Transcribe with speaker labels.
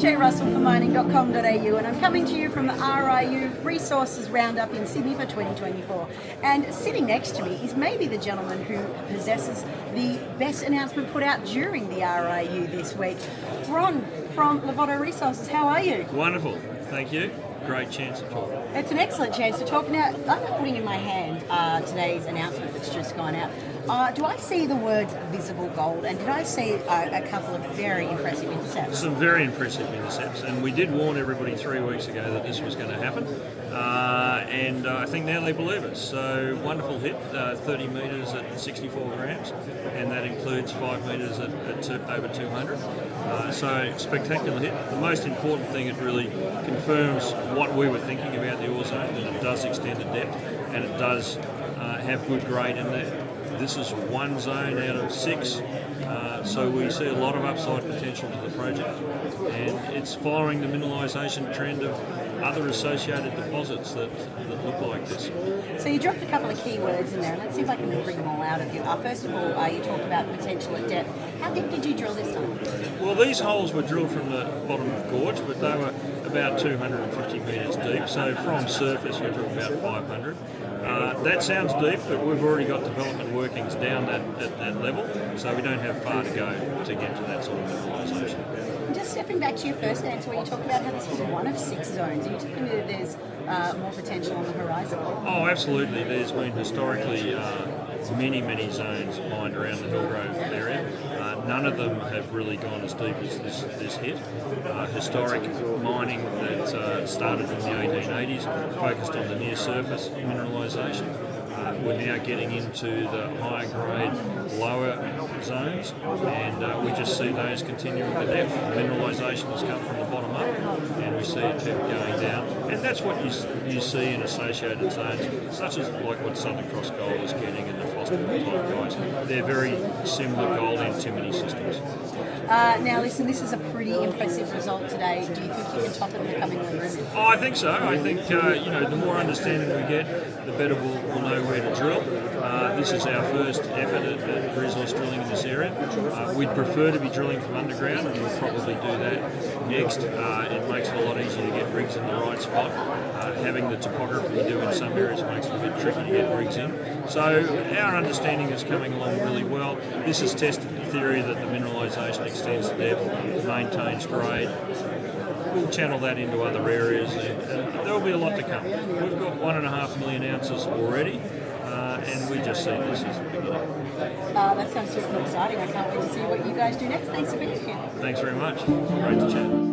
Speaker 1: Shay Russell for mining.com.au, and I'm coming to you from the RIU Resources Round-up in Sydney for 2024. And sitting next to me is maybe the gentleman who possesses the best announcement put out during the RIU this week. Ron from Larvotto Resources, how are you?
Speaker 2: Wonderful, thank you. Great chance to talk.
Speaker 1: It's an excellent chance to talk. Now, I'm holding in my hand today's announcement that's just gone out. Do I see the words visible gold, and did I see a couple of very impressive intercepts?
Speaker 2: Some very impressive intercepts, and we did warn everybody 3 weeks ago that this was going to happen, and I think now they believe us. So wonderful hit, 30 metres at 64 grams, and that includes 5 metres at over 200. So spectacular hit. The most important thing, it really confirms what we were thinking about the ore zone, that it does extend to depth, and it does have good grade in there. This is one zone out of 6, so we see a lot of upside potential to the project, and it's following the mineralisation trend of other associated deposits that look like this.
Speaker 1: So you dropped a couple of key words in there, and let's see if I can bring them all out of you. First of all, you talked about potential at depth. How deep did you drill this time?
Speaker 2: Well, these holes were drilled from the bottom of gorge, but they were about 250 metres deep, so from surface you're talking about 500. That sounds deep, but we've already got development workings down at that level, so we don't have far to go to get to that sort of mineralisation.
Speaker 1: Just stepping back to your first answer where you talked about how this was one of 6 zones, are you telling me that there's more potential on the horizon?
Speaker 2: Oh, absolutely. There's been historically many zones mined around the Hillgrove area. None of them have really gone as deep as this hit. Historic mining that started in the 1880s focused on the near surface mineralisation. We're now getting into the higher grade, lower zones, and we just see those continuing to depth. Mineralisation has come from the bottom up, and we see it keep going down. And that's what you see in associated zones, such as like what Southern Cross Gold is getting and the Fosterville type guys. They're very similar gold antimony systems.
Speaker 1: Now listen, this is a pretty impressive result today. Do you think you can top it in the coming weeks?
Speaker 2: Oh, I think so. I think the more understanding we get, the better we'll know where to drill. This is our first effort at resource drilling in this area. We'd prefer to be drilling from underground, and we'll probably do that next. It makes it a lot easier to get rigs in the right spot. Having the topography we do in some areas makes it a bit tricky to get rigs in. So our understanding is coming along really well. This has tested the theory that the mineralisation extends to depth, maintains grade. We'll channel that into other areas, and there will be a lot to come. We've got 1.5 million ounces already, and we just see this as the beginning.
Speaker 1: That sounds super exciting. I can't wait to see what you guys do next. Thanks for being here.
Speaker 2: Thanks very much. Great to chat.